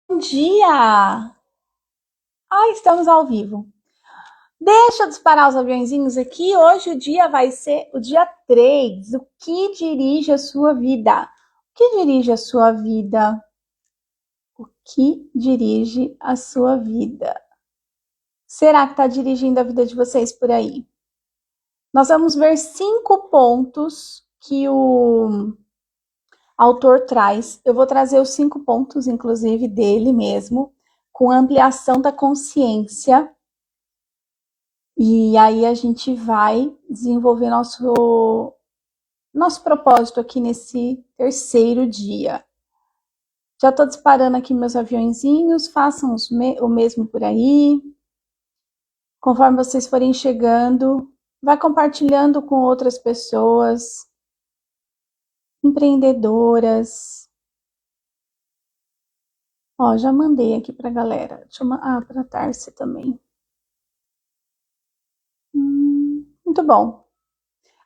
Bom dia! Estamos ao vivo. Deixa eu disparar os aviãozinhos aqui. Hoje o dia vai ser o dia 3. O que dirige a sua vida? O que dirige a sua vida? O que dirige a sua vida? Será que está dirigindo a vida de vocês por aí? Nós vamos ver 5 pontos que o autor traz. Eu vou trazer os 5 pontos, inclusive, dele mesmo, com ampliação da consciência. E aí a gente vai desenvolver nosso propósito aqui nesse terceiro dia. Já estou disparando aqui meus aviãozinhos, façam o mesmo por aí. Conforme vocês forem chegando, vai compartilhando com outras pessoas, empreendedoras. Ó, já mandei aqui para a galera. Para a Tarsi também. Muito bom.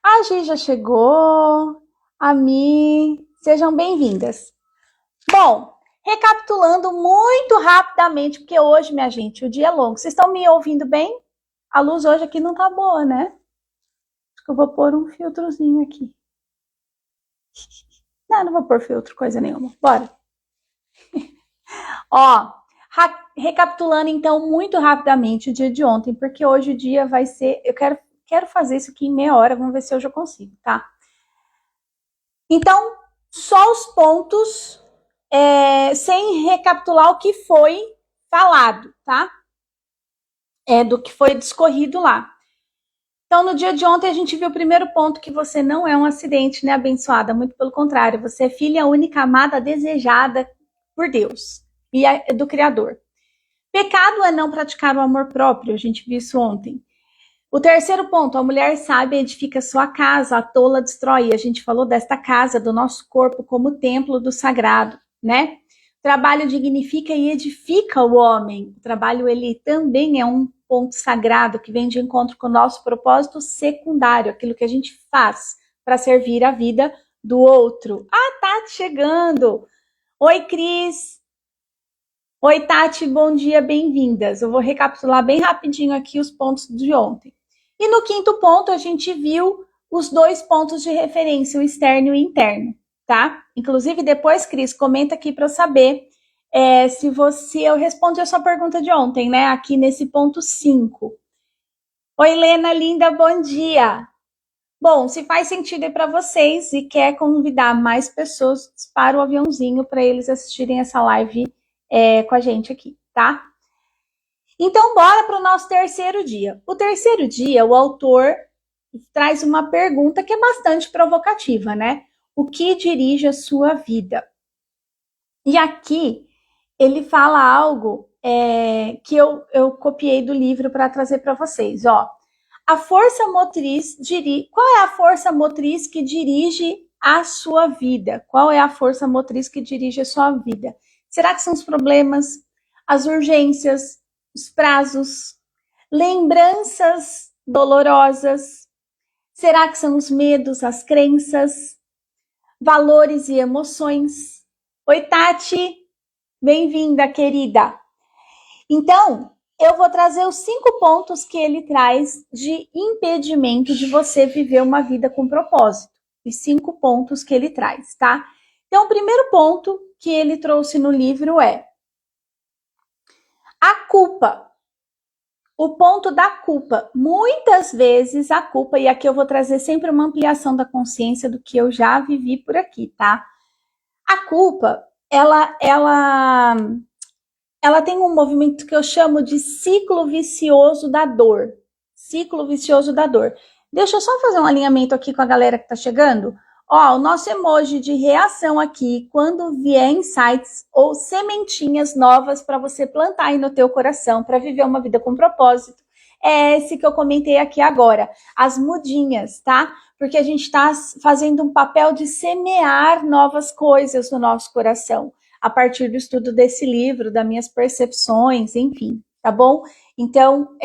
A Gi já chegou, a Mi, sejam bem-vindas. Bom, recapitulando muito rapidamente, porque hoje, minha gente, o dia é longo. Vocês estão me ouvindo bem? A luz hoje aqui não tá boa, né? Acho que eu vou pôr um filtrozinho aqui. Não vou pôr filtro, coisa nenhuma. Bora. Ó, recapitulando então muito rapidamente o dia de ontem, porque hoje o dia vai ser... Eu quero fazer isso aqui em meia hora, vamos ver se hoje eu consigo, tá? Então, só os pontos... sem recapitular o que foi falado, tá? Do que foi discorrido lá. Então, no dia de ontem, a gente viu o primeiro ponto, que você não é um acidente, né, abençoada? Muito pelo contrário, você é filha única, amada, desejada por Deus e do Criador. Pecado é não praticar o amor próprio, a gente viu isso ontem. O terceiro ponto, a mulher sábia edifica sua casa, a tola destrói. A gente falou desta casa, do nosso corpo, como templo do sagrado, né? O trabalho dignifica e edifica o homem. O trabalho, ele também é um ponto sagrado que vem de encontro com o nosso propósito secundário, aquilo que a gente faz para servir a vida do outro. Tati chegando! Oi, Cris! Oi, Tati, bom dia, bem-vindas. Eu vou recapitular bem rapidinho aqui os pontos de ontem. E no quinto ponto, a gente viu os 2 pontos de referência, o externo e o interno, tá? Inclusive, depois, Cris, comenta aqui para eu saber se eu respondi a sua pergunta de ontem, né? Aqui nesse ponto 5. Oi, Helena, linda, bom dia! Bom, se faz sentido aí para vocês e quer convidar mais pessoas, dispara o aviãozinho para eles assistirem essa live com a gente aqui, tá? Então, bora para o nosso terceiro dia. O terceiro dia, o autor traz uma pergunta que é bastante provocativa, né? O que dirige a sua vida? E aqui ele fala algo que eu copiei do livro para trazer para vocês. Ó, a força motriz Qual é a força motriz que dirige a sua vida? Qual é a força motriz que dirige a sua vida? Será que são os problemas, as urgências, os prazos, lembranças dolorosas? Será que são os medos, as crenças, valores e emoções? Oi, Tati! Bem-vinda, querida! Então, eu vou trazer os 5 pontos que ele traz de impedimento de você viver uma vida com propósito. Os 5 pontos que ele traz, tá? Então, o primeiro ponto que ele trouxe no livro é a culpa. O ponto da culpa. Muitas vezes a culpa, e aqui eu vou trazer sempre uma ampliação da consciência do que eu já vivi por aqui, tá? A culpa, ela tem um movimento que eu chamo de ciclo vicioso da dor. Ciclo vicioso da dor. Deixa eu só fazer um alinhamento aqui com a galera que tá chegando. Ó, o nosso emoji de reação aqui, quando vier insights ou sementinhas novas para você plantar aí no teu coração, para viver uma vida com propósito, é esse que eu comentei aqui agora. As mudinhas, tá? Porque a gente está fazendo um papel de semear novas coisas no nosso coração, a partir do estudo desse livro, das minhas percepções, enfim, tá bom? Então,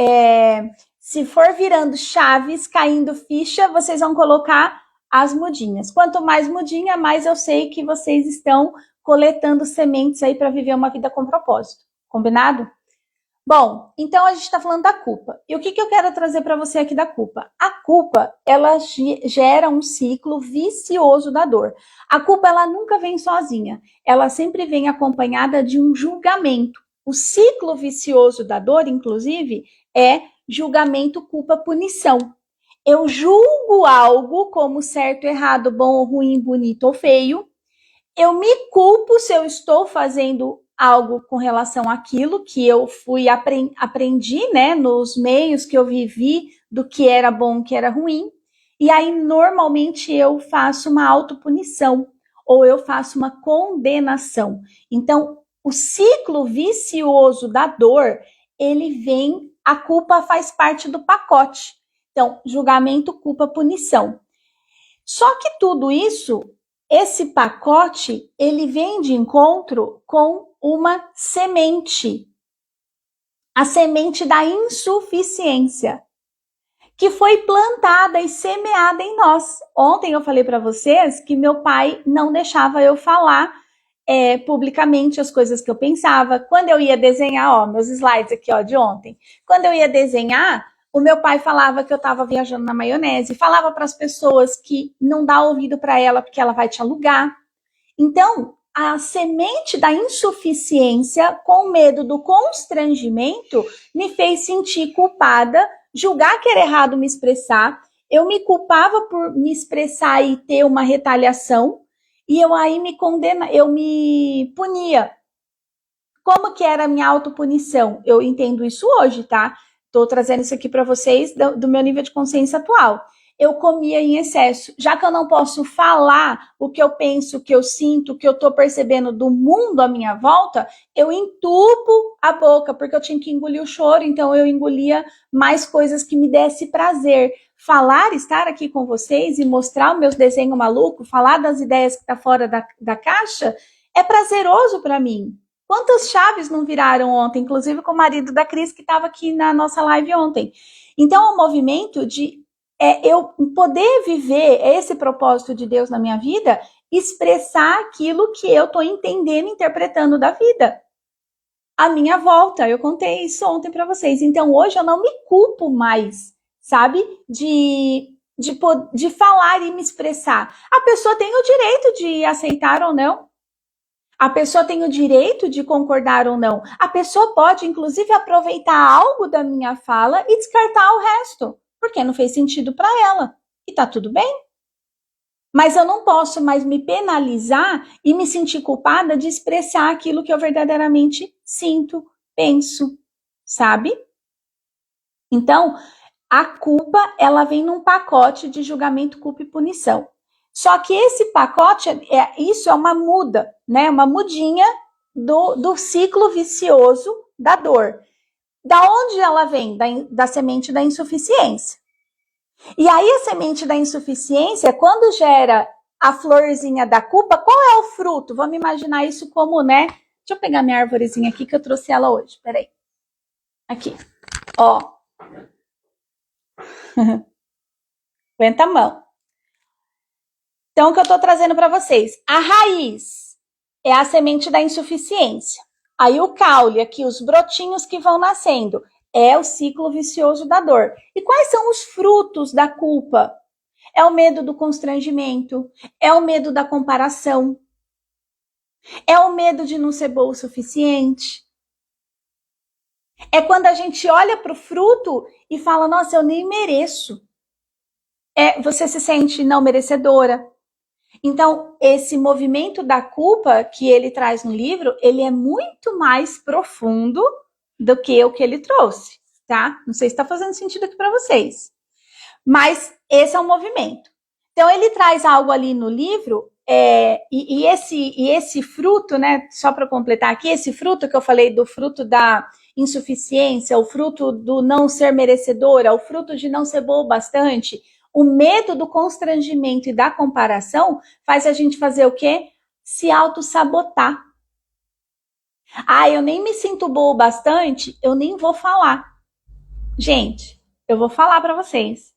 se for virando chaves, caindo ficha, vocês vão colocar as mudinhas. Quanto mais mudinha, mais eu sei que vocês estão coletando sementes aí para viver uma vida com propósito. Combinado? Bom, então a gente está falando da culpa. E o que eu quero trazer para você aqui da culpa? A culpa, ela gera um ciclo vicioso da dor. A culpa, ela nunca vem sozinha. Ela sempre vem acompanhada de um julgamento. O ciclo vicioso da dor, inclusive, é julgamento, culpa, punição. Eu julgo algo como certo, errado, bom ou ruim, bonito ou feio. Eu me culpo se eu estou fazendo algo com relação àquilo que eu aprendi, né, nos meios que eu vivi do que era bom, que era ruim. E aí, normalmente, eu faço uma autopunição ou eu faço uma condenação. Então, o ciclo vicioso da dor, ele vem, a culpa faz parte do pacote. Então, julgamento, culpa, punição. Só que tudo isso, esse pacote, ele vem de encontro com uma semente. A semente da insuficiência, que foi plantada e semeada em nós. Ontem eu falei para vocês que meu pai não deixava eu falar publicamente as coisas que eu pensava. Quando eu ia desenhar, ó, meus slides aqui, ó, de ontem. Quando eu ia desenhar, o meu pai falava que eu estava viajando na maionese, falava para as pessoas que não dá ouvido para ela porque ela vai te alugar. Então, a semente da insuficiência, com medo do constrangimento, me fez sentir culpada, julgar que era errado me expressar. Eu me culpava por me expressar e ter uma retaliação, e eu aí eu me punia. Como que era a minha autopunição? Eu entendo isso hoje, tá? Estou trazendo isso aqui para vocês do meu nível de consciência atual. Eu comia em excesso. Já que eu não posso falar o que eu penso, o que eu sinto, o que eu estou percebendo do mundo à minha volta, eu entupo a boca, porque eu tinha que engolir o choro, então eu engolia mais coisas que me desse prazer. Falar, estar aqui com vocês e mostrar o meus desenhos malucos, falar das ideias que estão fora da caixa, é prazeroso para mim. Quantas chaves não viraram ontem, inclusive com o marido da Cris, que estava aqui na nossa live ontem. Então, é um movimento de eu poder viver esse propósito de Deus na minha vida, expressar aquilo que eu estou entendendo, interpretando da vida. A minha volta, eu contei isso ontem para vocês. Então, hoje eu não me culpo mais, sabe? De falar e me expressar. A pessoa tem o direito de aceitar ou não. A pessoa tem o direito de concordar ou não. A pessoa pode, inclusive, aproveitar algo da minha fala e descartar o resto, porque não fez sentido para ela. E tá tudo bem. Mas eu não posso mais me penalizar e me sentir culpada de expressar aquilo que eu verdadeiramente sinto, penso, sabe? Então, a culpa, ela vem num pacote de julgamento, culpa e punição. Só que esse pacote, isso é uma muda, né? Uma mudinha do ciclo vicioso da dor. Da onde ela vem? Da semente da insuficiência. E aí a semente da insuficiência, quando gera a florzinha da culpa, qual é o fruto? Vamos imaginar isso como, né? Deixa eu pegar minha árvorezinha aqui que eu trouxe ela hoje. Peraí. Aqui. Ó. Aguenta a mão. Então, o que eu estou trazendo para vocês? A raiz é a semente da insuficiência. Aí o caule, aqui, os brotinhos que vão nascendo, é o ciclo vicioso da dor. E quais são os frutos da culpa? É o medo do constrangimento, é o medo da comparação, é o medo de não ser boa o suficiente. É quando a gente olha para o fruto e fala, nossa, eu nem mereço. Você se sente não merecedora. Então, esse movimento da culpa que ele traz no livro, ele é muito mais profundo do que o que ele trouxe, tá? Não sei se está fazendo sentido aqui para vocês. Mas esse é um movimento. Então, ele traz algo ali no livro, e esse fruto, né? Só para completar aqui, esse fruto que eu falei do fruto da insuficiência, o fruto do não ser merecedora, o fruto de não ser boa o bastante, o medo do constrangimento e da comparação faz a gente fazer o quê? Se auto-sabotar. Ah, eu nem me sinto boa o bastante, eu nem vou falar. Gente, eu vou falar para vocês.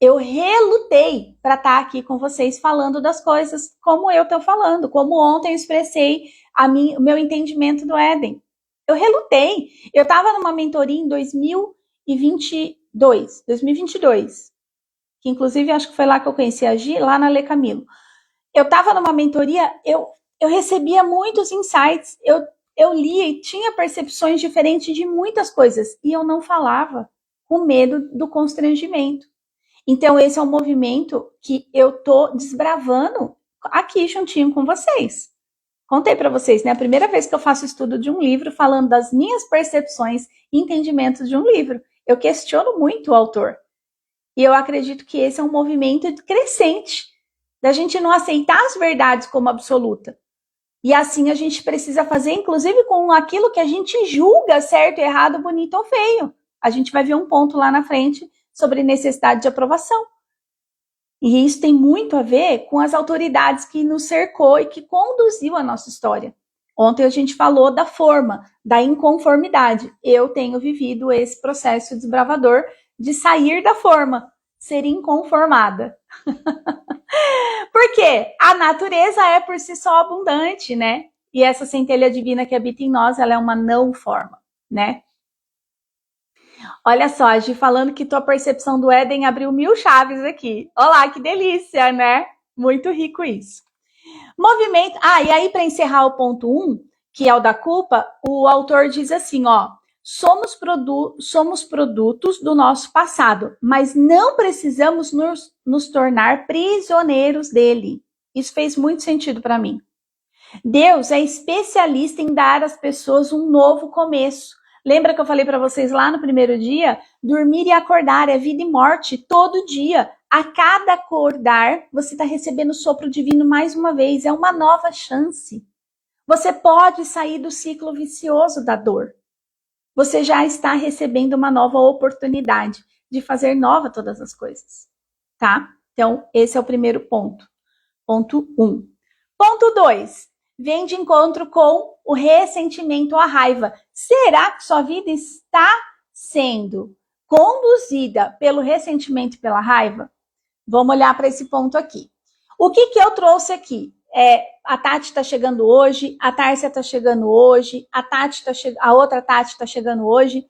eu relutei para estar aqui com vocês falando das coisas como eu estou falando, como ontem eu expressei o meu entendimento do Éden. Eu relutei. Eu estava numa mentoria em 2022, que inclusive acho que foi lá que eu conheci a Gi, lá na Lê Camilo. Eu estava numa mentoria, eu recebia muitos insights, eu lia e tinha percepções diferentes de muitas coisas, e eu não falava, com medo do constrangimento. Então, esse é um movimento que eu tô desbravando aqui juntinho com vocês. Contei para vocês, né? A primeira vez que eu faço estudo de um livro falando das minhas percepções e entendimentos de um livro. Eu questiono muito o autor. E eu acredito que esse é um movimento crescente, da gente não aceitar as verdades como absoluta. E assim a gente precisa fazer, inclusive com aquilo que a gente julga certo, errado, bonito ou feio. A gente vai ver um ponto lá na frente sobre necessidade de aprovação. E isso tem muito a ver com as autoridades que nos cercou e que conduziu a nossa história. Ontem a gente falou da forma, da inconformidade. Eu tenho vivido esse processo desbravador de sair da forma, ser inconformada. Porque a natureza é por si só abundante, né? E essa centelha divina que habita em nós, ela é uma não forma, né? Olha só, a Gi falando que tua percepção do Éden abriu 1000 chaves aqui. Olá, que delícia, né? Muito rico isso. Movimento. E aí para encerrar o ponto 1, que é o da culpa, o autor diz assim, ó, somos produtos do nosso passado, mas não precisamos nos tornar prisioneiros dele. Isso fez muito sentido para mim. Deus é especialista em dar às pessoas um novo começo. Lembra que eu falei para vocês lá no primeiro dia? Dormir e acordar é vida e morte todo dia. A cada acordar, você está recebendo o sopro divino mais uma vez. É uma nova chance. Você pode sair do ciclo vicioso da dor. Você já está recebendo uma nova oportunidade de fazer nova todas as coisas. Tá? Então, esse é o primeiro ponto. Ponto 1. Ponto 2. Vem de encontro com o ressentimento, a raiva. Será que sua vida está sendo conduzida pelo ressentimento e pela raiva? Vamos olhar para esse ponto aqui. O que eu trouxe aqui? A Tati está chegando hoje, a Tárcia está chegando hoje, a outra Tati está chegando hoje.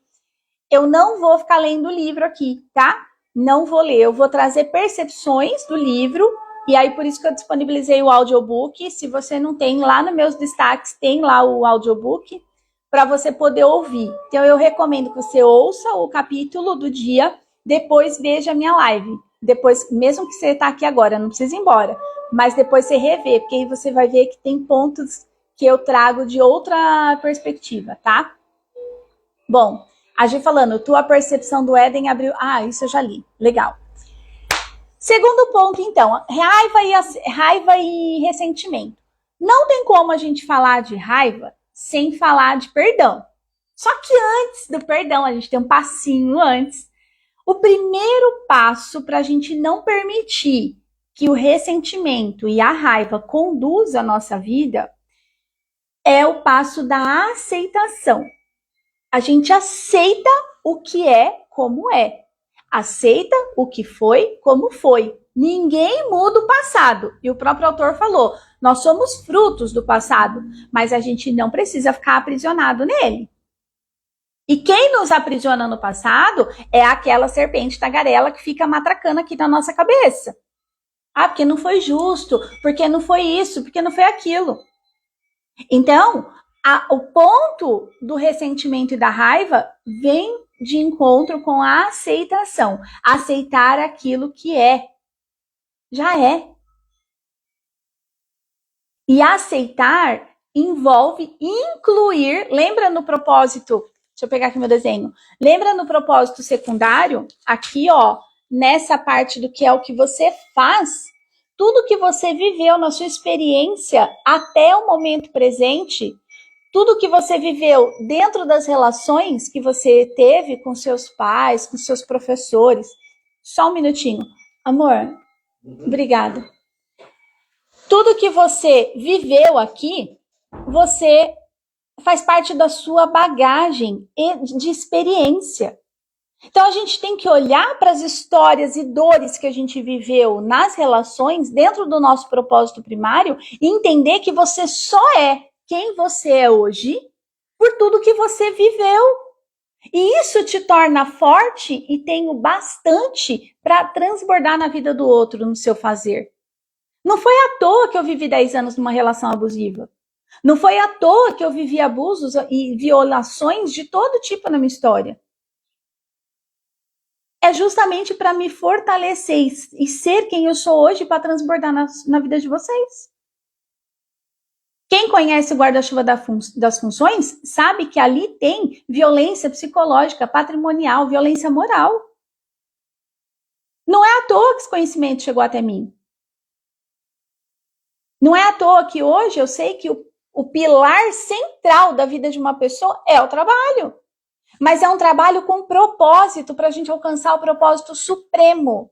Eu não vou ficar lendo o livro aqui, tá? Não vou ler, eu vou trazer percepções do livro. E aí, por isso que eu disponibilizei o audiobook. Se você não tem, lá nos meus destaques tem lá o audiobook para você poder ouvir. Então, eu recomendo que você ouça o capítulo do dia, depois veja a minha live. Depois, mesmo que você está aqui agora, não precisa ir embora, mas depois você revê, porque aí você vai ver que tem pontos que eu trago de outra perspectiva, tá? Bom, a gente falando, tua percepção do Éden abriu... isso eu já li. Legal. Segundo ponto, então, raiva e ressentimento. Não tem como a gente falar de raiva sem falar de perdão. Só que antes do perdão, a gente tem um passinho antes. O primeiro passo para a gente não permitir que o ressentimento e a raiva conduzam a nossa vida é o passo da aceitação. A gente aceita o que é como é. Aceita o que foi como foi. Ninguém muda o passado. E o próprio autor falou, nós somos frutos do passado, mas a gente não precisa ficar aprisionado nele. E quem nos aprisiona no passado é aquela serpente tagarela que fica matracando aqui na nossa cabeça. Porque não foi justo, porque não foi isso, porque não foi aquilo. Então, o ponto do ressentimento e da raiva vem de encontro com a aceitação. Aceitar aquilo que é. Já é. E aceitar envolve incluir, lembra no propósito, deixa eu pegar aqui meu desenho, lembra no propósito secundário, aqui ó, nessa parte do que é o que você faz, tudo que você viveu na sua experiência até o momento presente, tudo que você viveu dentro das relações que você teve com seus pais, com seus professores. Só um minutinho. Amor, obrigada. Tudo que você viveu aqui, você faz parte da sua bagagem de experiência. Então a gente tem que olhar para as histórias e dores que a gente viveu nas relações dentro do nosso propósito primário e entender que você só é quem você é hoje por tudo que você viveu. E isso te torna forte e tenho bastante para transbordar na vida do outro, no seu fazer. Não foi à toa que eu vivi 10 anos numa relação abusiva. Não foi à toa que eu vivi abusos e violações de todo tipo na minha história. É justamente para me fortalecer e ser quem eu sou hoje para transbordar na vida de vocês. Quem conhece o guarda-chuva das funções sabe que ali tem violência psicológica, patrimonial, violência moral. Não é à toa que esse conhecimento chegou até mim. Não é à toa que hoje eu sei que o pilar central da vida de uma pessoa é o trabalho. Mas é um trabalho com propósito para a gente alcançar o propósito supremo.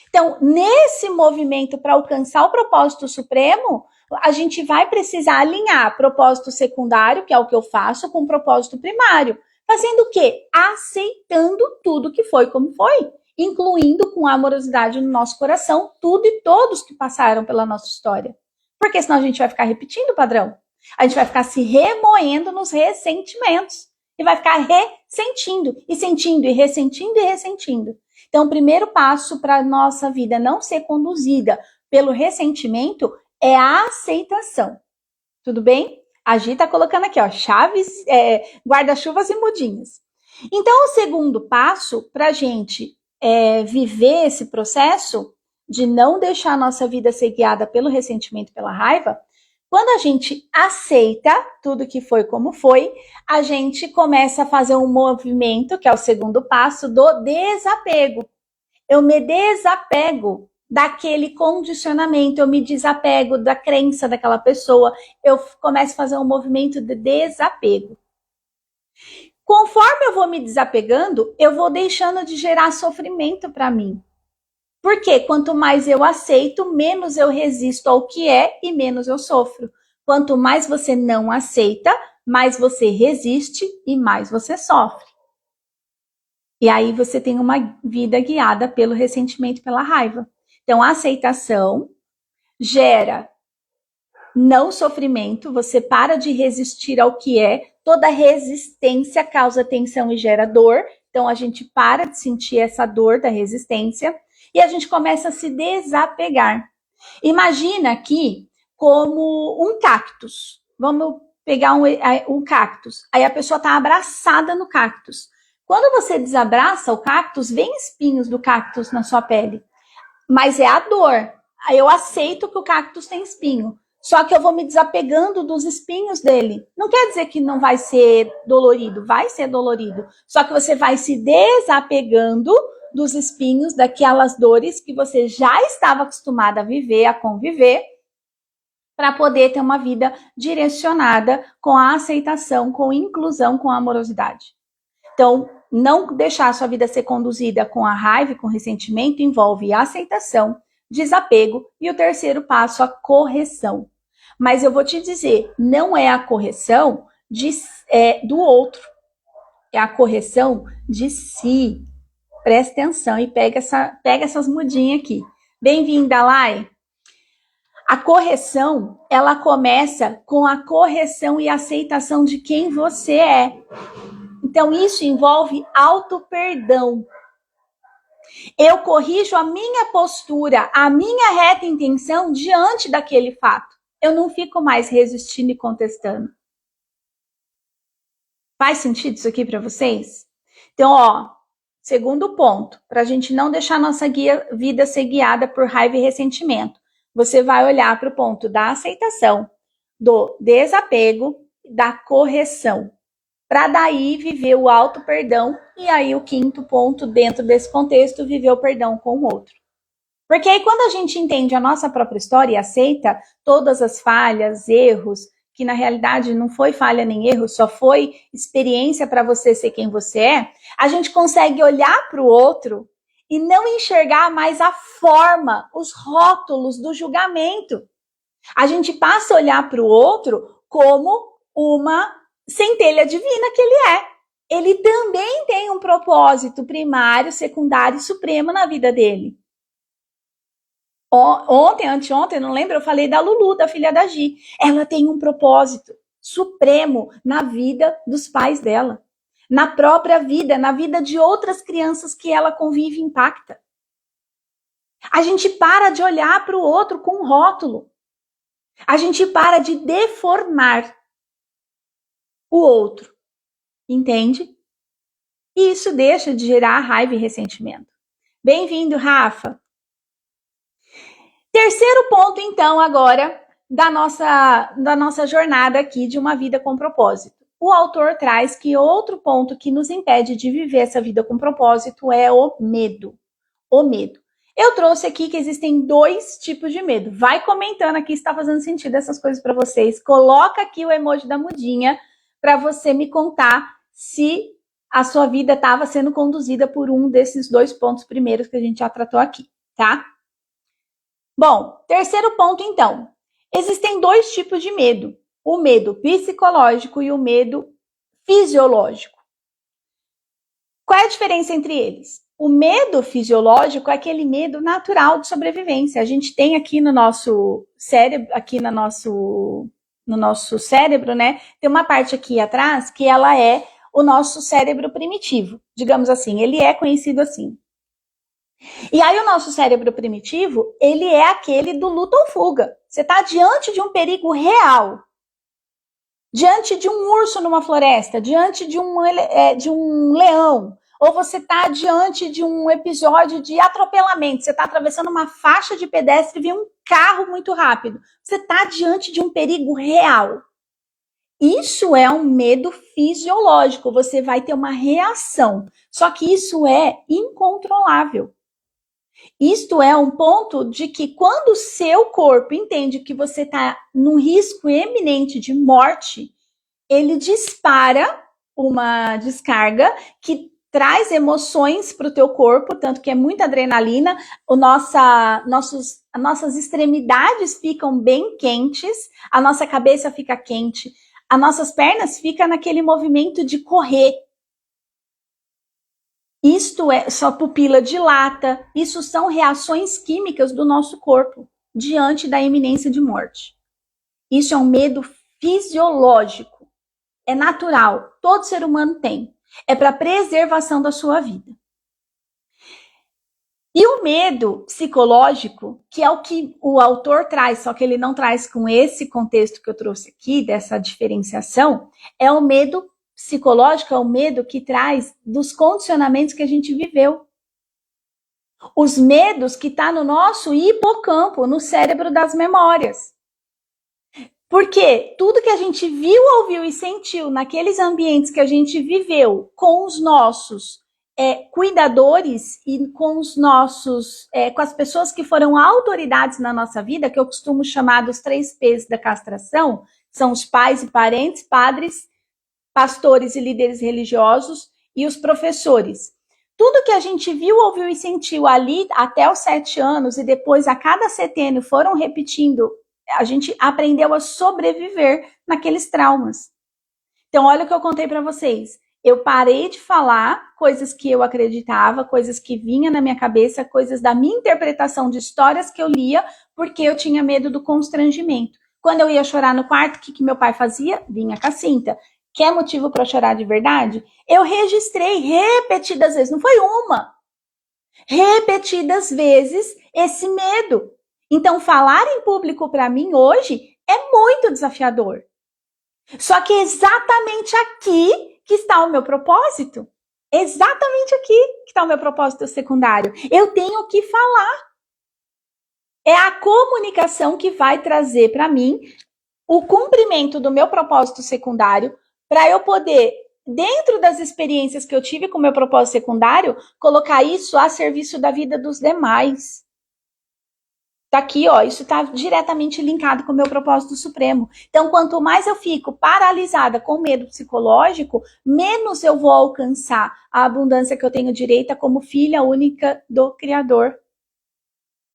Então, nesse movimento para alcançar o propósito supremo, a gente vai precisar alinhar propósito secundário, que é o que eu faço, com propósito primário. Fazendo o quê? Aceitando tudo que foi como foi, incluindo com amorosidade no nosso coração tudo e todos que passaram pela nossa história. Porque senão a gente vai ficar repetindo o padrão. A gente vai ficar se remoendo nos ressentimentos. E vai ficar ressentindo, e sentindo, e ressentindo, e ressentindo. Então, o primeiro passo para a nossa vida não ser conduzida pelo ressentimento é a aceitação. Tudo bem? A Gi está colocando aqui, ó, chaves, guarda-chuvas e mudinhas. Então, o segundo passo para a gente viver esse processo de não deixar a nossa vida ser guiada pelo ressentimento, pela raiva, quando a gente aceita tudo que foi como foi, a gente começa a fazer um movimento, que é o segundo passo, do desapego. Eu me desapego daquele condicionamento, eu me desapego da crença daquela pessoa, eu começo a fazer um movimento de desapego. Conforme eu vou me desapegando, eu vou deixando de gerar sofrimento para mim. Porque quanto mais eu aceito, menos eu resisto ao que é e menos eu sofro. Quanto mais você não aceita, mais você resiste e mais você sofre. E aí você tem uma vida guiada pelo ressentimento e pela raiva. Então, a aceitação gera não sofrimento, você para de resistir ao que é. Toda resistência causa tensão e gera dor. Então, a gente para de sentir essa dor da resistência e a gente começa a se desapegar. Imagina aqui como um cactus. Vamos pegar um cactus. Aí a pessoa está abraçada no cactus. Quando você desabraça o cactus, vem espinhos do cactus na sua pele. Mas é a dor. Aí eu aceito que o cactus tem espinho. Só que eu vou me desapegando dos espinhos dele. Não quer dizer que não vai ser dolorido. Vai ser dolorido. Só que você vai se desapegando dos espinhos, daquelas dores que você já estava acostumada a viver, a conviver, para poder ter uma vida direcionada com a aceitação, com inclusão, com a amorosidade. Então, não deixar a sua vida ser conduzida com a raiva e com o ressentimento envolve a aceitação, desapego e o terceiro passo, a correção. Mas eu vou te dizer, não é a correção do outro, é a correção de si. Presta atenção e pega essas mudinhas aqui. Bem-vinda, Lai. A correção, ela começa com a correção e aceitação de quem você é. Então, isso envolve auto-perdão. Eu corrijo a minha postura, a minha reta intenção diante daquele fato. Eu não fico mais resistindo e contestando. Faz sentido isso aqui para vocês? Então, ó, segundo ponto, para a gente não deixar nossa vida ser guiada por raiva e ressentimento, você vai olhar para o ponto da aceitação, do desapego, da correção, para daí viver o auto-perdão e aí o quinto ponto, dentro desse contexto, viver o perdão com o outro. Porque aí quando a gente entende a nossa própria história e aceita todas as falhas, erros, que na realidade não foi falha nem erro, só foi experiência para você ser quem você é, a gente consegue olhar para o outro e não enxergar mais a forma, os rótulos do julgamento. A gente passa a olhar para o outro como uma centelha divina que ele é. ele também tem um propósito primário, secundário e supremo na vida dele. Ontem, anteontem, não lembro, eu falei da Lulu, da filha da Gi. Ela tem um propósito supremo na vida dos pais dela, na própria vida, na vida de outras crianças que ela convive e impacta. A gente para de olhar para o outro com rótulo. A gente para de deformar o outro. Entende? E isso deixa de gerar raiva e ressentimento. Bem-vindo, Rafa. Terceiro ponto, então, agora, da nossa jornada aqui de uma vida com propósito. O autor traz que outro ponto que nos impede de viver essa vida com propósito é o medo. O medo. Eu trouxe aqui que existem 2 tipos de medo. Vai comentando aqui se está fazendo sentido essas coisas para vocês. Coloca aqui o emoji da mudinha para você me contar se a sua vida estava sendo conduzida por um desses 2 pontos primeiros que a gente já tratou aqui, tá? Bom, terceiro ponto, então. Existem 2 tipos de medo. O medo psicológico e o medo fisiológico. Qual é a diferença entre eles? O medo fisiológico é aquele medo natural de sobrevivência. A gente tem aqui no nosso cérebro, no nosso cérebro, né? Tem uma parte aqui atrás que ela é o nosso cérebro primitivo, digamos assim. Ele é conhecido assim. E aí o nosso cérebro primitivo, ele é aquele do luta ou fuga. Você está diante de um perigo real. Diante de um urso numa floresta, diante de um leão. Ou você está diante de um episódio de atropelamento. Você está atravessando uma faixa de pedestre e vê um carro muito rápido. Você está diante de um perigo real. Isso é um medo fisiológico. Você vai ter uma reação. Só que isso é incontrolável. Isto é um ponto de que quando o seu corpo entende que você está num risco eminente de morte, ele dispara uma descarga que traz emoções para o teu corpo, tanto que é muita adrenalina, nossas extremidades ficam bem quentes, a nossa cabeça fica quente, as nossas pernas ficam naquele movimento de correr. Isto é, sua pupila dilata, isso são reações químicas do nosso corpo diante da iminência de morte. Isso é um medo fisiológico, é natural, todo ser humano tem. É para preservação da sua vida. E o medo psicológico, que é o que o autor traz, só que ele não traz com esse contexto que eu trouxe aqui, dessa diferenciação, é o medo psicológico, é o medo que traz dos condicionamentos que a gente viveu. Os medos que estão no nosso hipocampo, no cérebro das memórias. Porque tudo que a gente viu, ouviu e sentiu naqueles ambientes que a gente viveu com os nossos cuidadores e com os nossos, com as pessoas que foram autoridades na nossa vida, que eu costumo chamar dos 3 P's da castração, são os pais e parentes, padres, pastores e líderes religiosos e os professores. Tudo que a gente viu, ouviu e sentiu ali até os 7 anos e depois a cada setênio foram repetindo, a gente aprendeu a sobreviver naqueles traumas. Então, olha o que eu contei para vocês. Eu parei de falar coisas que eu acreditava, coisas que vinham na minha cabeça, coisas da minha interpretação de histórias que eu lia, porque eu tinha medo do constrangimento. Quando eu ia chorar no quarto, o que meu pai fazia? Vinha com a cinta. Quer motivo para chorar de verdade? Eu registrei repetidas vezes, não foi uma, repetidas vezes esse medo. Então, falar em público para mim hoje é muito desafiador. Só que é exatamente aqui que está o meu propósito. Exatamente aqui que está o meu propósito secundário. Eu tenho que falar. É a comunicação que vai trazer para mim o cumprimento do meu propósito secundário, para eu poder, dentro das experiências que eu tive com o meu propósito secundário, colocar isso a serviço da vida dos demais. Tá aqui, ó, isso está diretamente linkado com o meu propósito supremo. Então, quanto mais eu fico paralisada com medo psicológico, menos eu vou alcançar a abundância que eu tenho direito como filha única do Criador.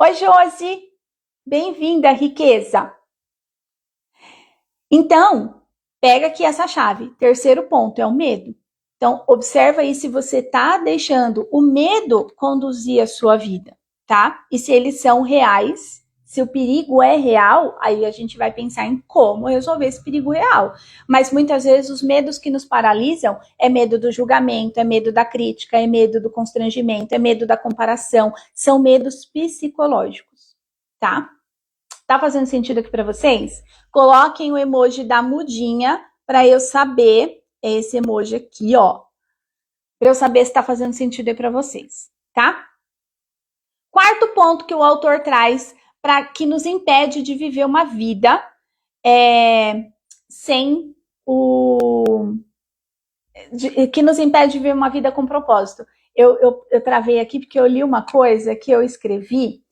Oi, Josi! Bem-vinda, riqueza! Então, pega aqui essa chave. Terceiro ponto é o medo. Então, observa aí se você está deixando o medo conduzir a sua vida, tá? E se eles são reais, se o perigo é real, aí a gente vai pensar em como resolver esse perigo real. Mas muitas vezes os medos que nos paralisam é medo do julgamento, é medo da crítica, é medo do constrangimento, é medo da comparação. São medos psicológicos, tá? Tá fazendo sentido aqui para vocês? Coloquem o emoji da mudinha para eu saber esse emoji aqui, ó, para eu saber se está fazendo sentido aí para vocês, tá? Quarto ponto que o autor traz para que nos impede de viver uma vida sem o que nos impede de viver uma vida com propósito. Eu travei aqui porque eu li uma coisa que eu escrevi,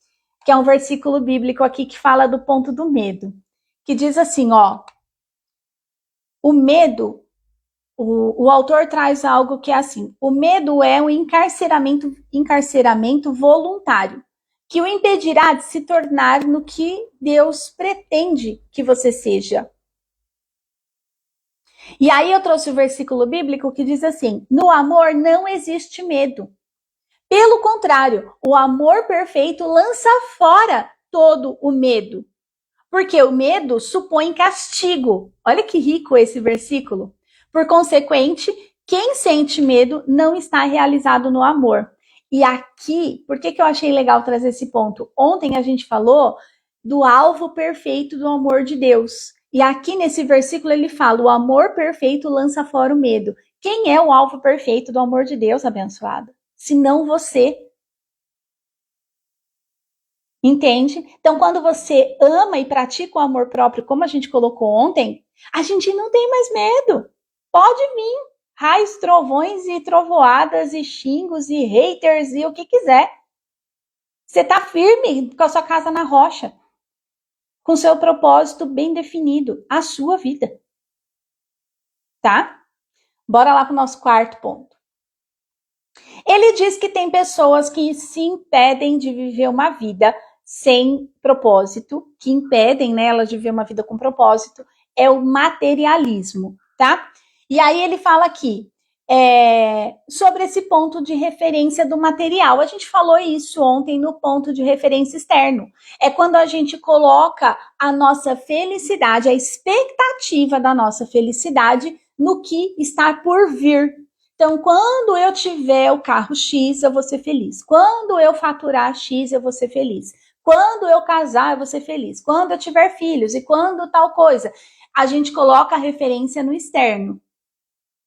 que é um versículo bíblico aqui que fala do ponto do medo, que diz assim, ó, o medo, o autor traz algo que é assim, o medo é um encarceramento voluntário, que o impedirá de se tornar no que Deus pretende que você seja. E aí eu trouxe o versículo bíblico que diz assim, no amor não existe medo. Pelo contrário, o amor perfeito lança fora todo o medo. Porque o medo supõe castigo. Olha que rico esse versículo. Por consequente, quem sente medo não está realizado no amor. E aqui, por que eu achei legal trazer esse ponto? Ontem a gente falou do alvo perfeito do amor de Deus. E aqui nesse versículo ele fala: o amor perfeito lança fora o medo. Quem é o alvo perfeito do amor de Deus, abençoado? Se não você. Entende? Então, quando você ama e pratica o amor próprio, como a gente colocou ontem, a gente não tem mais medo. Pode vir raios, trovões e trovoadas e xingos e haters e o que quiser. Você tá firme com a sua casa na rocha, com seu propósito bem definido, a sua vida. Tá? Bora lá pro nosso quarto ponto. Ele diz que tem pessoas que se impedem de viver uma vida sem propósito, que impedem, né, elas de viver uma vida com propósito, é o materialismo, tá? E aí ele fala aqui sobre esse ponto de referência do material. A gente falou isso ontem no ponto de referência externo. É quando a gente coloca a nossa felicidade, a expectativa da nossa felicidade no que está por vir. Então, quando eu tiver o carro X, eu vou ser feliz. Quando eu faturar X, eu vou ser feliz. Quando eu casar, eu vou ser feliz. Quando eu tiver filhos e quando tal coisa. A gente coloca a referência no externo.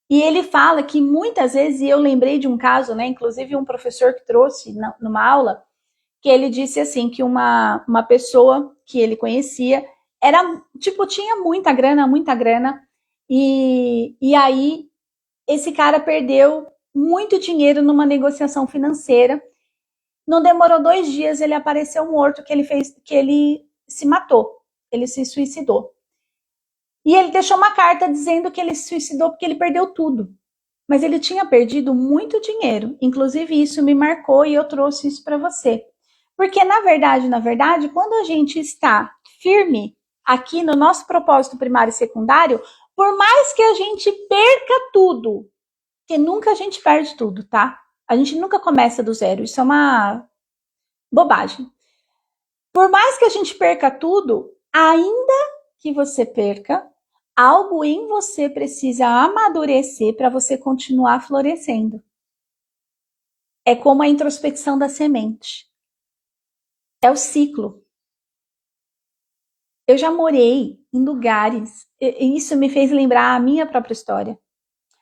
E ele fala que muitas vezes, e eu lembrei de um caso, né? Inclusive um professor que trouxe numa aula, que ele disse assim, que uma pessoa que ele conhecia era, tipo, tinha muita grana, e aí esse cara perdeu muito dinheiro numa negociação financeira. Não demorou 2 dias, ele apareceu morto, que ele se matou, ele se suicidou. E ele deixou uma carta dizendo que ele se suicidou porque ele perdeu tudo. Mas ele tinha perdido muito dinheiro. Inclusive, isso me marcou e eu trouxe isso para você. Porque, na verdade, quando a gente está firme aqui no nosso propósito primário e secundário, por mais que a gente perca tudo, porque nunca a gente perde tudo, tá? A gente nunca começa do zero. Isso é uma bobagem. Por mais que a gente perca tudo, ainda que você perca, algo em você precisa amadurecer para você continuar florescendo. É como a introspecção da semente. É o ciclo. Eu já morei em lugares, e isso me fez lembrar a minha própria história.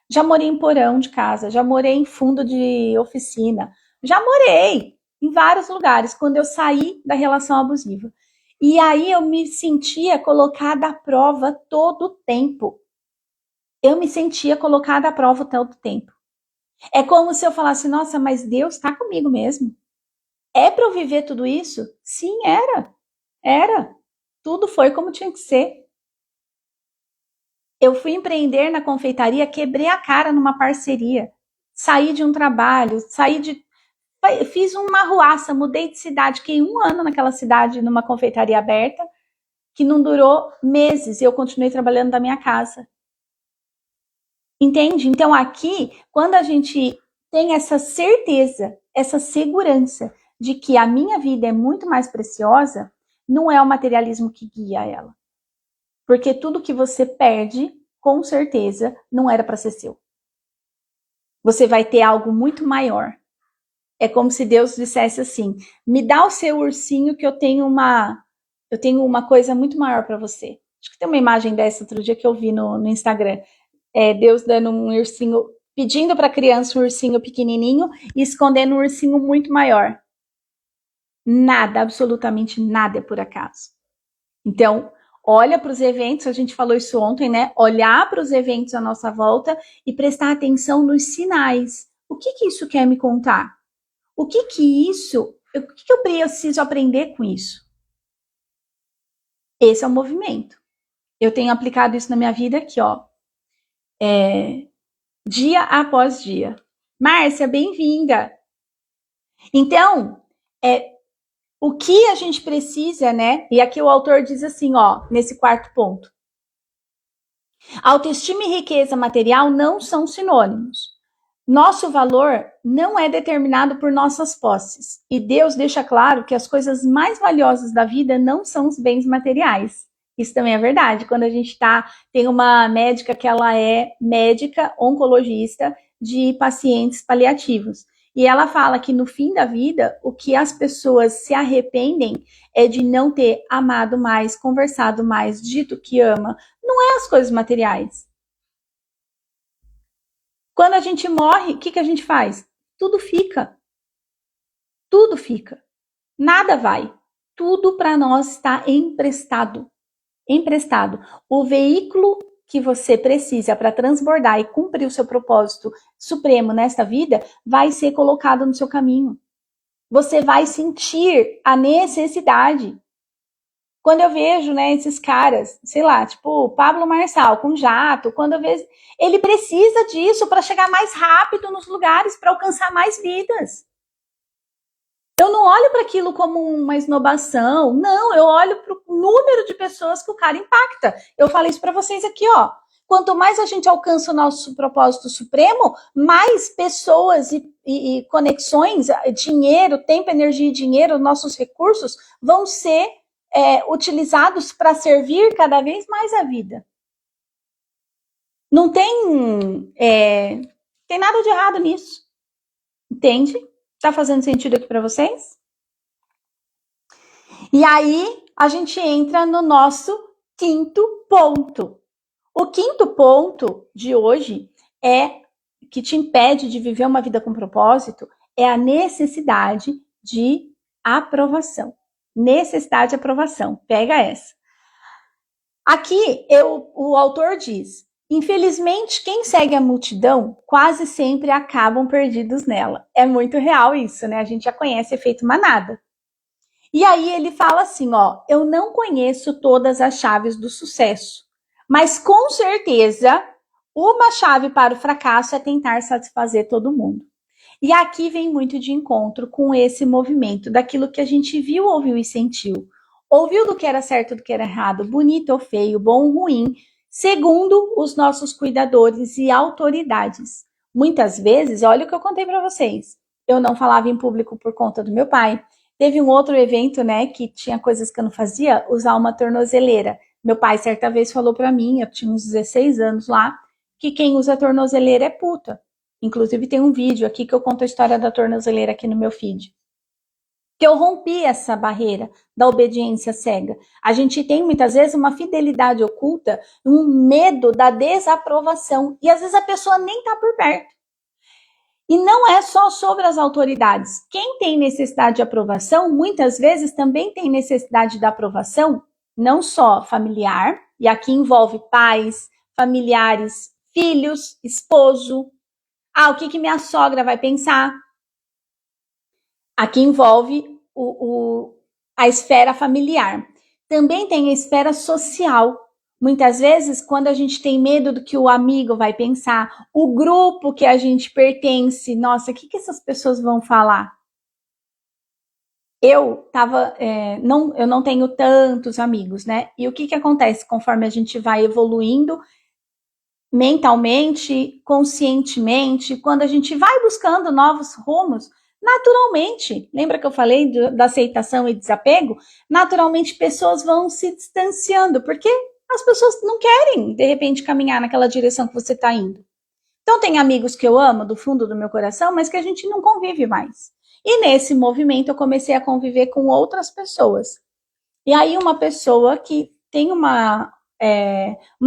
Já morei em porão de casa, já morei em fundo de oficina, já morei em vários lugares quando eu saí da relação abusiva. E aí eu me sentia colocada à prova todo o tempo. Eu me sentia colocada à prova todo o tempo. É como se eu falasse, nossa, mas Deus está comigo mesmo. É para eu viver tudo isso? Sim, era. Era. Tudo foi como tinha que ser. Eu fui empreender na confeitaria, quebrei a cara numa parceria. Saí de um trabalho, fiz uma arruaça, mudei de cidade, fiquei 1 ano naquela cidade, numa confeitaria aberta, que não durou meses, e eu continuei trabalhando da minha casa. Entende? Então aqui, quando a gente tem essa certeza, essa segurança de que a minha vida é muito mais preciosa, não é o materialismo que guia ela. Porque tudo que você perde, com certeza, não era para ser seu. Você vai ter algo muito maior. É como se Deus dissesse assim: me dá o seu ursinho que eu tenho uma coisa muito maior para você. Acho que tem uma imagem dessa outro dia que eu vi no Instagram. Deus dando um ursinho, pedindo para a criança um ursinho pequenininho e escondendo um ursinho muito maior. Nada, absolutamente nada é por acaso. Então, olha para os eventos, a gente falou isso ontem, né? Olhar para os eventos à nossa volta e prestar atenção nos sinais. O que isso quer me contar? O que eu preciso aprender com isso? Esse é o movimento. Eu tenho aplicado isso na minha vida aqui, ó. Dia após dia. Márcia, bem-vinda. Então, o que a gente precisa, né? E aqui o autor diz assim, ó, nesse quarto ponto. Autoestima e riqueza material não são sinônimos. Nosso valor não é determinado por nossas posses. E Deus deixa claro que as coisas mais valiosas da vida não são os bens materiais. Isso também é verdade. Quando a gente tem uma médica que ela é médica oncologista de pacientes paliativos. E ela fala que no fim da vida, o que as pessoas se arrependem é de não ter amado mais, conversado mais, dito que ama. Não é as coisas materiais. Quando a gente morre, o que a gente faz? Tudo fica. Tudo fica. Nada vai. Tudo para nós está emprestado. Emprestado. O veículo que você precisa para transbordar e cumprir o seu propósito supremo nesta vida vai ser colocado no seu caminho. Você vai sentir a necessidade. Quando eu vejo, né, esses caras, sei lá, tipo o Pablo Marçal com jato, quando eu vejo, ele precisa disso para chegar mais rápido nos lugares, para alcançar mais vidas. Eu não olho para aquilo como uma esnobação, não, eu olho para o número de pessoas que o cara impacta. Eu falei isso para vocês aqui, ó. Quanto mais a gente alcança o nosso propósito supremo, mais pessoas e conexões, dinheiro, tempo, energia e dinheiro, nossos recursos vão ser utilizados para servir cada vez mais a vida. Não tem nada de errado nisso. Entende? Tá fazendo sentido aqui para vocês? E aí a gente entra no nosso quinto ponto. O quinto ponto de hoje que te impede de viver uma vida com propósito é a necessidade de aprovação. Necessidade de aprovação. Pega essa. Aqui o autor diz: infelizmente, quem segue a multidão quase sempre acabam perdidos nela. É muito real isso, né? A gente já conhece efeito manada. E aí ele fala assim, ó, eu não conheço todas as chaves do sucesso, mas com certeza uma chave para o fracasso é tentar satisfazer todo mundo. E aqui vem muito de encontro com esse movimento daquilo que a gente viu, ouviu e sentiu. Ouviu do que era certo, do que era errado, bonito ou feio, bom ou ruim, segundo os nossos cuidadores e autoridades. Muitas vezes, olha o que eu contei para vocês. Eu não falava em público por conta do meu pai. Teve um outro evento, né, que tinha coisas que eu não fazia, usar uma tornozeleira. Meu pai certa vez falou para mim, eu tinha uns 16 anos lá, que quem usa tornozeleira é puta. Inclusive tem um vídeo aqui que eu conto a história da tornozeleira aqui no meu feed. Que eu rompi essa barreira da obediência cega. A gente tem muitas vezes uma fidelidade oculta, um medo da desaprovação. E às vezes a pessoa nem tá por perto. E não é só sobre as autoridades. Quem tem necessidade de aprovação, muitas vezes também tem necessidade da aprovação, não só familiar, e aqui envolve pais, familiares, filhos, esposo. O que minha sogra vai pensar? Aqui envolve a esfera familiar. Também tem a esfera social. Muitas vezes, quando a gente tem medo do que o amigo vai pensar, o grupo que a gente pertence, nossa, o que essas pessoas vão falar? Eu não tenho tantos amigos, né? E o que acontece conforme a gente vai evoluindo? mentalmente, conscientemente, quando a gente vai buscando novos rumos, naturalmente, lembra que eu falei da aceitação e desapego? Naturalmente, pessoas vão se distanciando, porque as pessoas não querem, de repente, caminhar naquela direção que você está indo. Então, tem amigos que eu amo do fundo do meu coração, mas que a gente não convive mais. E nesse movimento, eu comecei a conviver com outras pessoas. E aí, uma pessoa que tem uma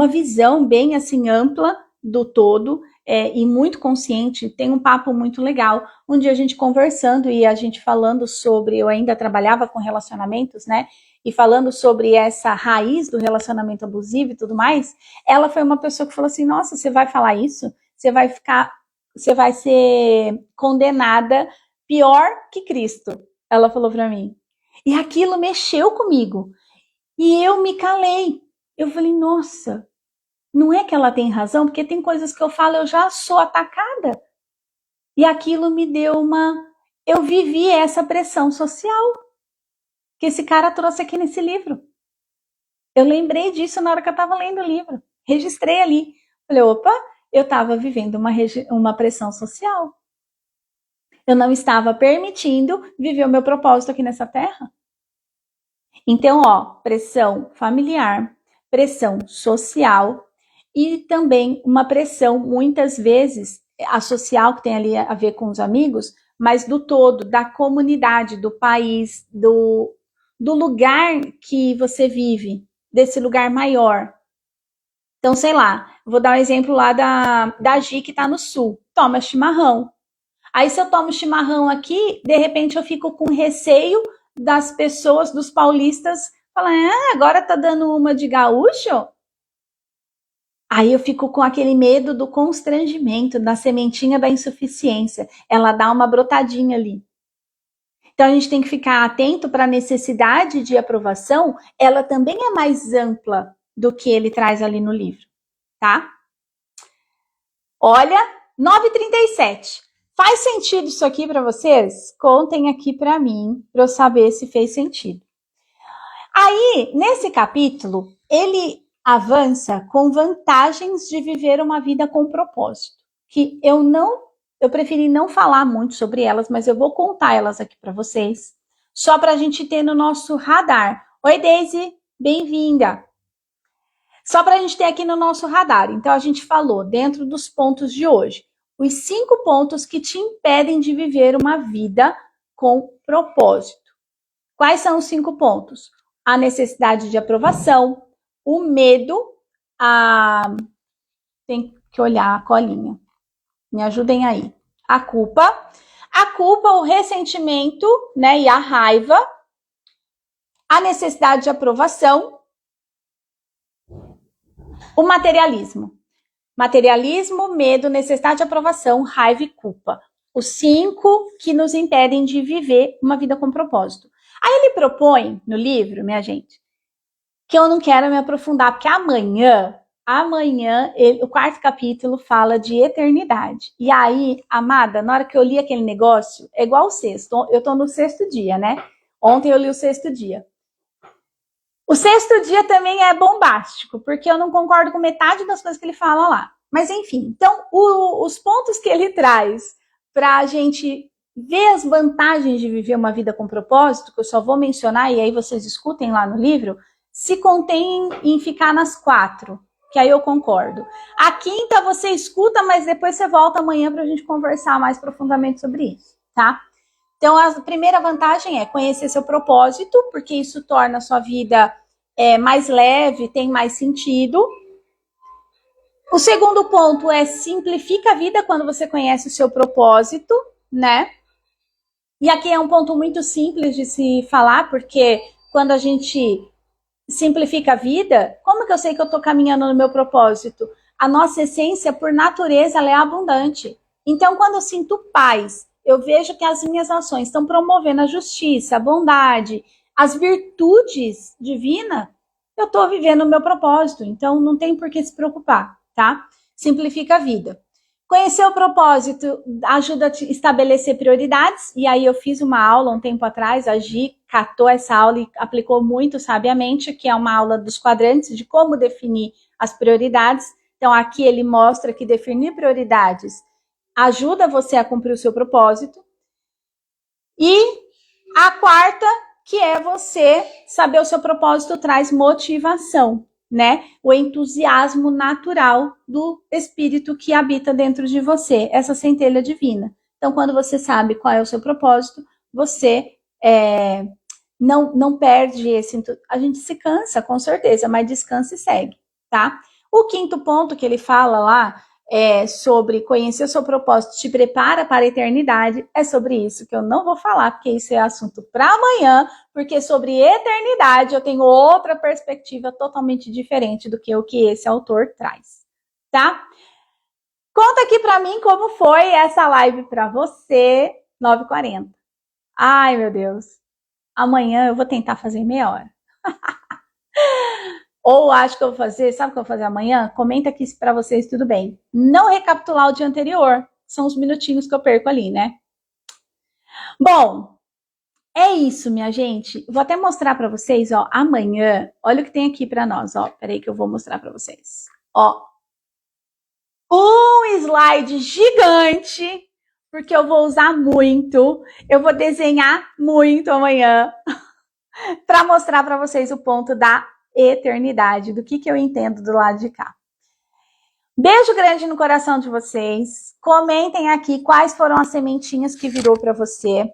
visão bem assim ampla do todo e muito consciente, tem um papo muito legal. Um dia a gente conversando e a gente falando sobre, eu ainda trabalhava com relacionamentos, né? E falando sobre essa raiz do relacionamento abusivo e tudo mais, ela foi uma pessoa que falou assim: nossa, você vai falar isso? Você vai ser condenada pior que Cristo. Ela falou para mim. E aquilo mexeu comigo. E eu me calei. Eu falei, nossa, não é que ela tem razão, porque tem coisas que eu falo, eu já sou atacada. E aquilo me deu uma. Eu vivi essa pressão social que esse cara trouxe aqui nesse livro. Eu lembrei disso na hora que eu estava lendo o livro. Registrei ali. Falei, opa, eu estava vivendo uma pressão social. Eu não estava permitindo viver o meu propósito aqui nessa terra. Então, pressão familiar, pressão social e também uma pressão, muitas vezes, a social, que tem ali a ver com os amigos, mas do todo, da comunidade, do país, do lugar que você vive, desse lugar maior. Então, sei lá, vou dar um exemplo lá da Gi, que está no sul. Toma chimarrão. Aí, se eu tomo chimarrão aqui, de repente eu fico com receio das pessoas, dos paulistas, falar, agora tá dando uma de gaúcho? Aí eu fico com aquele medo do constrangimento, da sementinha da insuficiência. Ela dá uma brotadinha ali. Então a gente tem que ficar atento para a necessidade de aprovação, ela também é mais ampla do que ele traz ali no livro, tá? Olha, 9h37. Faz sentido isso aqui para vocês? Contem aqui para mim, para eu saber se fez sentido. Aí, nesse capítulo, ele avança com vantagens de viver uma vida com propósito, que eu preferi não falar muito sobre elas, mas eu vou contar elas aqui para vocês, só para a gente ter no nosso radar. Oi, Daisy, bem-vinda. Só para a gente ter aqui no nosso radar. Então, a gente falou, dentro dos pontos de hoje, os 5 pontos que te impedem de viver uma vida com propósito. Quais são os 5 pontos? A necessidade de aprovação, o medo, tem que olhar a colinha. Me ajudem aí. A culpa, o ressentimento, né, e a raiva, a necessidade de aprovação, o materialismo. Materialismo, medo, necessidade de aprovação, raiva e culpa. Os 5 que nos impedem de viver uma vida com propósito. Aí ele propõe no livro, minha gente, que eu não quero me aprofundar, porque amanhã, o 4º capítulo fala de eternidade. E aí, amada, na hora que eu li aquele negócio, é igual o 6º. Eu tô no 6º dia, né? Ontem eu li o 6º dia. O 6º dia também é bombástico, porque eu não concordo com metade das coisas que ele fala lá. Mas enfim, então os pontos que ele traz para a gente ver as vantagens de viver uma vida com propósito, que eu só vou mencionar e aí vocês escutem lá no livro, se contém em ficar nas 4, que aí eu concordo. A 5ª você escuta, mas depois você volta amanhã para a gente conversar mais profundamente sobre isso, tá? Então, a primeira vantagem é conhecer seu propósito, porque isso torna a sua vida mais leve, tem mais sentido. O segundo ponto é simplifica a vida quando você conhece o seu propósito, né? E aqui é um ponto muito simples de se falar, porque quando a gente simplifica a vida, como que eu sei que eu estou caminhando no meu propósito? A nossa essência, por natureza, ela é abundante. Então, quando eu sinto paz, eu vejo que as minhas ações estão promovendo a justiça, a bondade, as virtudes divinas, eu estou vivendo o meu propósito. Então, não tem por que se preocupar, tá? Simplifica a vida. Conhecer o propósito ajuda a te estabelecer prioridades. E aí eu fiz uma aula um tempo atrás, a Gi catou essa aula e aplicou muito sabiamente, que é uma aula dos quadrantes, de como definir as prioridades. Então, aqui ele mostra que definir prioridades ajuda você a cumprir o seu propósito. E a quarta, que é você saber o seu propósito, traz motivação, né? O entusiasmo natural do espírito que habita dentro de você, essa centelha divina. Então, quando você sabe qual é o seu propósito, você não perde esse. A gente se cansa, com certeza, mas descansa e segue, tá? O quinto ponto que ele fala lá sobre conhecer o seu propósito, te prepara para a eternidade, é sobre isso que eu não vou falar, porque isso é assunto para amanhã, porque sobre eternidade eu tenho outra perspectiva totalmente diferente do que o que esse autor traz, tá? Conta aqui para mim como foi essa live para você, 9h40. Ai, meu Deus. Amanhã eu vou tentar fazer meia hora. Ou acho que eu vou fazer, sabe o que eu vou fazer amanhã? Comenta aqui se para vocês tudo bem. Não recapitular o dia anterior. São os minutinhos que eu perco ali, né? Bom, é isso, minha gente. Vou até mostrar para vocês, ó, amanhã. Olha o que tem aqui para nós, ó. Peraí que eu vou mostrar para vocês. Ó, um slide gigante, porque eu vou usar muito. Eu vou desenhar muito amanhã para mostrar para vocês o ponto da eternidade, do que eu entendo do lado de cá. Beijo grande no coração de vocês. Comentem aqui quais foram as sementinhas que virou para você.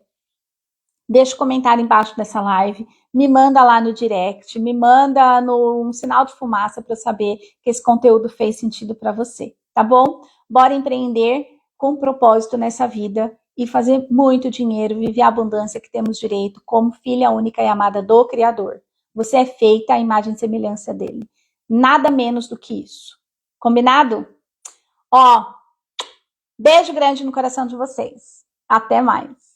Deixa o comentário embaixo dessa live. Me manda lá no direct. Me manda um sinal de fumaça para eu saber que esse conteúdo fez sentido para você. Tá bom? Bora empreender com propósito nessa vida e fazer muito dinheiro, viver a abundância que temos direito como filha única e amada do Criador. Você é feita à imagem e semelhança dele. Nada menos do que isso. Combinado? Ó, beijo grande no coração de vocês. Até mais.